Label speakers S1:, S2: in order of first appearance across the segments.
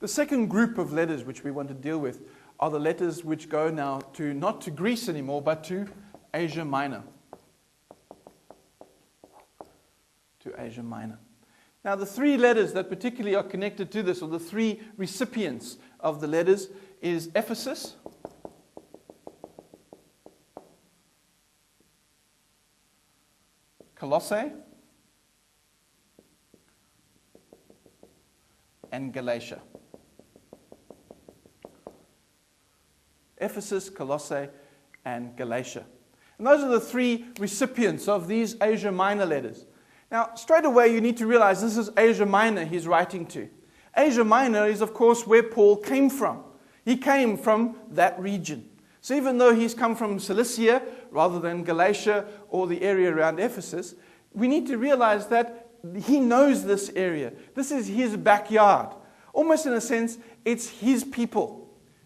S1: The second group of letters which we want to deal with are the letters which go now to not to Greece anymore, but to Asia Minor. To Asia Minor. Now, the three letters that particularly are connected to this, or the three recipients of the letters, is Ephesus, Colossae, and Galatia. Ephesus, Colossae, and Galatia. And those are the three recipients of these Asia Minor letters. Now, straight away you need to realize this is Asia Minor he's writing to. Asia Minor is, of course, where Paul came from. He came from that region. So even though he's come from Cilicia rather than Galatia or the area around Ephesus, we need to realize that he knows this area. This is his backyard. Almost in a sense, it's his people.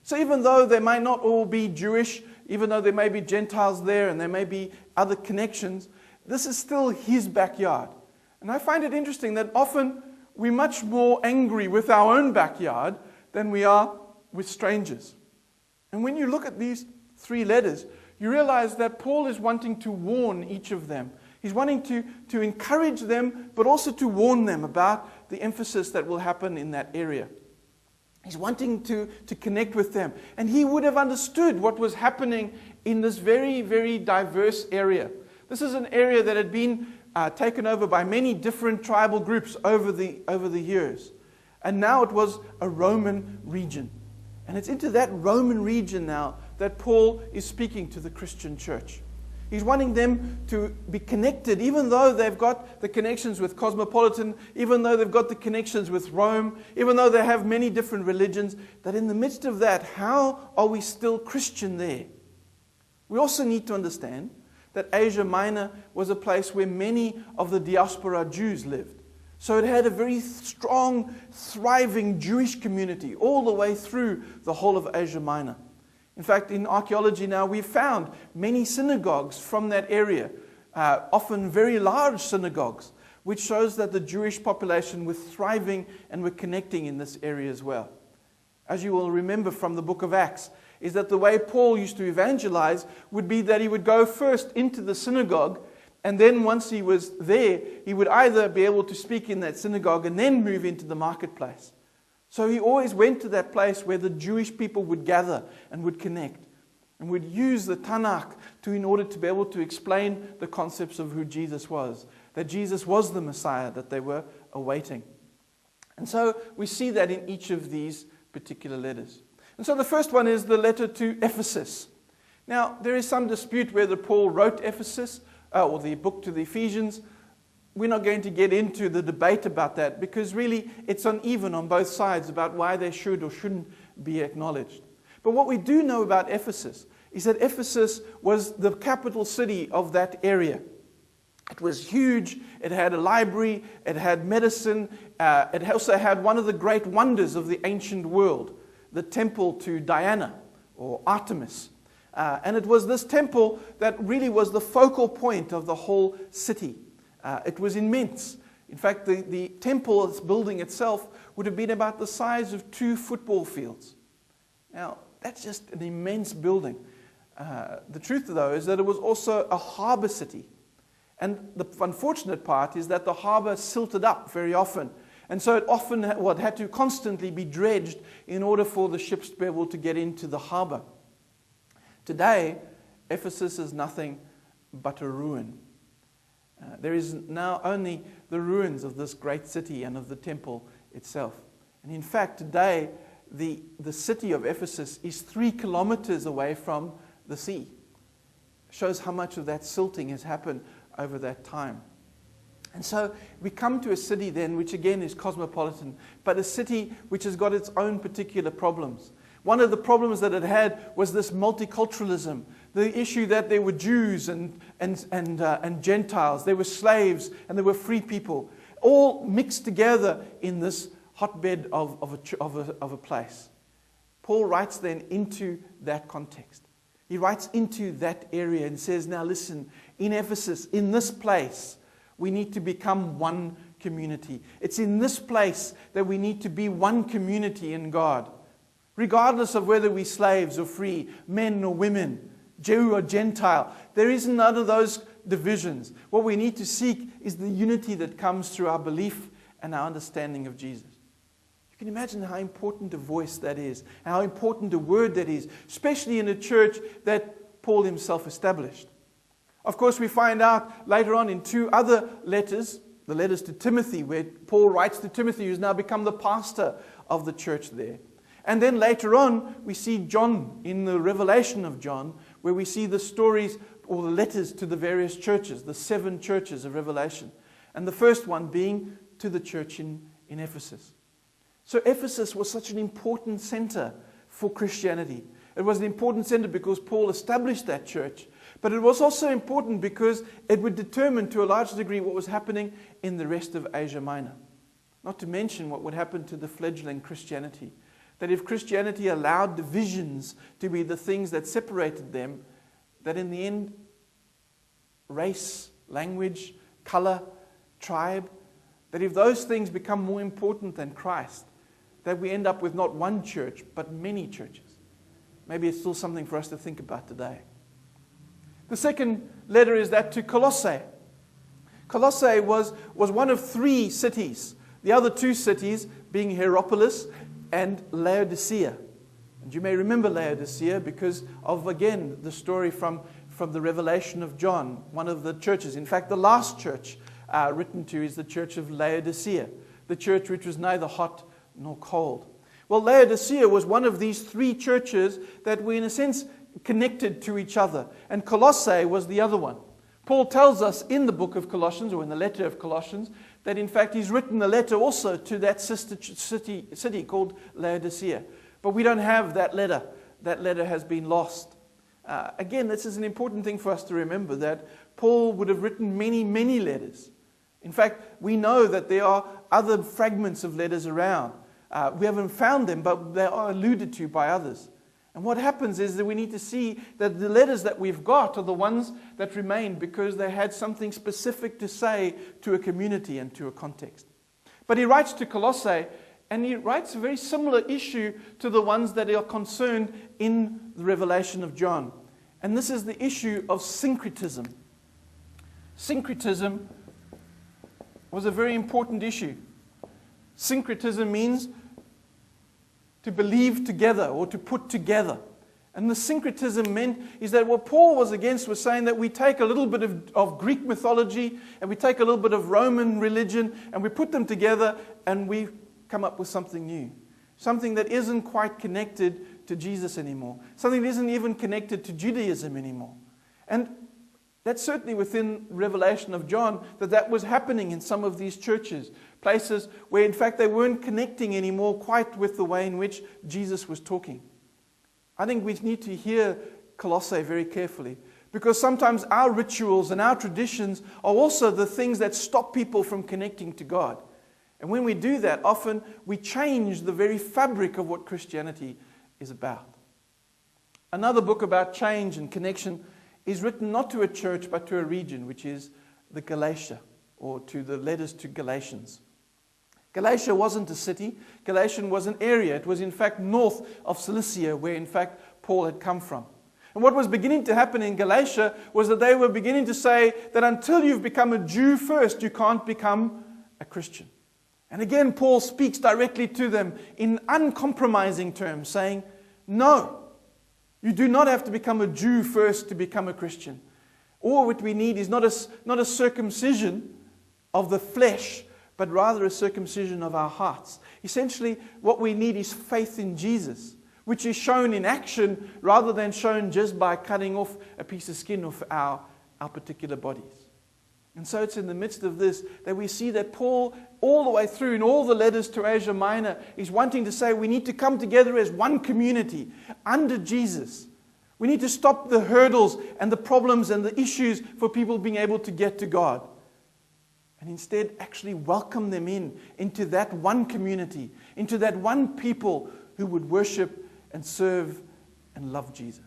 S1: So even though they might not all be Jewish, even though there may be Gentiles there and there may be other connections, this is still his backyard. And I find it interesting that often we're much more angry with our own backyard than we are with strangers. And when you look at these three letters, you realize that Paul is wanting to warn each of them. He's wanting to encourage them, but also to warn them about the emphasis that will happen in that area. He's wanting to connect with them. And he would have understood what was happening in this very, very diverse area. This is an area that had been taken over by many different tribal groups over the years. And now it was a Roman region. And it's into that Roman region now that Paul is speaking to the Christian church. He's wanting them to be connected, even though they've got the connections with Cosmopolitan, even though they've got the connections with Rome, even though they have many different religions, that in the midst of that, how are we still Christian there? We also need to understand that Asia Minor was a place where many of the diaspora Jews lived. So it had a very strong, thriving Jewish community all the way through the whole of Asia Minor. In fact, in archaeology now, we've found many synagogues from that area, often very large synagogues, which shows that the Jewish population was thriving and were connecting in this area as well. As you will remember from the book of Acts, is that the way Paul used to evangelize would be that he would go first into the synagogue, and then once he was there, he would either be able to speak in that synagogue and then move into the marketplace. So he always went to that place where the Jewish people would gather and would connect and would use the Tanakh in order to be able to explain the concepts of who Jesus was, that Jesus was the Messiah that they were awaiting. And so we see that in each of these particular letters. And so the first one is the letter to Ephesus. Now, there is some dispute whether Paul wrote Ephesus or the book to the Ephesians. We're not going to get into the debate about that because really it's uneven on both sides about why they should or shouldn't be acknowledged. But what we do know about Ephesus is that Ephesus was the capital city of that area. It was huge, it had a library, it had medicine, it also had one of the great wonders of the ancient world, the temple to Diana or Artemis. And it was this temple that really was the focal point of the whole city. It was immense. In fact, the temple building itself would have been about the size of 2 football fields. Now, that's just an immense building. The truth, though, is that it was also a harbor city. And the unfortunate part is that the harbor silted up very often. And so it often had to constantly be dredged in order for the ships to be able to get into the harbor. Today, Ephesus is nothing but a ruin. There is now only the ruins of this great city and of the temple itself. And in fact, today, the city of Ephesus is 3 kilometers away from the sea. Shows how much of that silting has happened over that time. And so we come to a city then, which again is cosmopolitan, but a city which has got its own particular problems. One of the problems that it had was this multiculturalism, the issue that there were Jews and Gentiles, there were slaves and there were free people, all mixed together in this hotbed of a place. Paul writes then into that context. He writes into that area and says, now listen, in Ephesus, in this place, we need to become one community. It's in this place that we need to be one community in God. Regardless of whether we're slaves or free, men or women, Jew or Gentile, there isn't none of those divisions. What we need to seek is the unity that comes through our belief and our understanding of Jesus. You can imagine how important a voice that is, and how important a word that is, especially in a church that Paul himself established. Of course, we find out later on in 2 other letters, the letters to Timothy, where Paul writes to Timothy, who's now become the pastor of the church there. And then later on, we see John in the Revelation of John, where we see the stories or the letters to the various churches, the 7 churches of Revelation. And the first one being to the church in Ephesus. So Ephesus was such an important center for Christianity. It was an important center because Paul established that church. But it was also important because it would determine to a large degree what was happening in the rest of Asia Minor. Not to mention what would happen to the fledgling Christianity. That if Christianity allowed divisions to be the things that separated them, that in the end, race, language, color, tribe, that if those things become more important than Christ, that we end up with not one church, but many churches. Maybe it's still something for us to think about today. The second letter is that to Colossae. Colossae was one of 3 cities. The other 2 cities being Hierapolis and Laodicea. And you may remember Laodicea because of, again, the story from the Revelation of John, one of the churches. In fact, the last church written to is the church of Laodicea, the church which was neither hot nor cold. Well, Laodicea was one of these 3 churches that were, in a sense, connected to each other. And Colossae was the other one. Paul tells us in the book of Colossians, or in the letter of Colossians, that in fact he's written a letter also to that sister city called Laodicea. But we don't have that letter. That letter has been lost. Again, this is an important thing for us to remember, that Paul would have written many, many letters. In fact, we know that there are other fragments of letters around. We haven't found them, but they are alluded to by others. And what happens is that we need to see that the letters that we've got are the ones that remain because they had something specific to say to a community and to a context. But he writes to Colossae, and he writes a very similar issue to the ones that are concerned in the Revelation of John. And this is the issue of syncretism. Syncretism was a very important issue. Syncretism means to believe together or to put together. And the syncretism meant is that what Paul was against was saying that we take a little bit of Greek mythology and we take a little bit of Roman religion and we put them together and we come up with something new. Something that isn't quite connected to Jesus anymore. Something that isn't even connected to Judaism anymore. And that's certainly within Revelation of John that was happening in some of these churches. Places where in fact they weren't connecting anymore quite with the way in which Jesus was talking. I think we need to hear Colossae very carefully. Because sometimes our rituals and our traditions are also the things that stop people from connecting to God. And when we do that, often we change the very fabric of what Christianity is about. Another book about change and connection is written not to a church but to a region, which is the Galatia, or to the letters to Galatians. Galatia wasn't a city. Galatia was an area. It was in fact north of Cilicia, where in fact Paul had come from. And what was beginning to happen in Galatia was that they were beginning to say that until you've become a Jew first, you can't become a Christian. And again, Paul speaks directly to them in uncompromising terms, saying, no, you do not have to become a Jew first to become a Christian. Or what we need is not a circumcision of the flesh, but rather a circumcision of our hearts. Essentially, what we need is faith in Jesus, which is shown in action rather than shown just by cutting off a piece of skin off our particular bodies. And so it's in the midst of this that we see that Paul, all the way through in all the letters to Asia Minor, is wanting to say we need to come together as one community under Jesus. We need to stop the hurdles and the problems and the issues for people being able to get to God. And instead actually welcome them into that one community, into that one people who would worship and serve and love Jesus.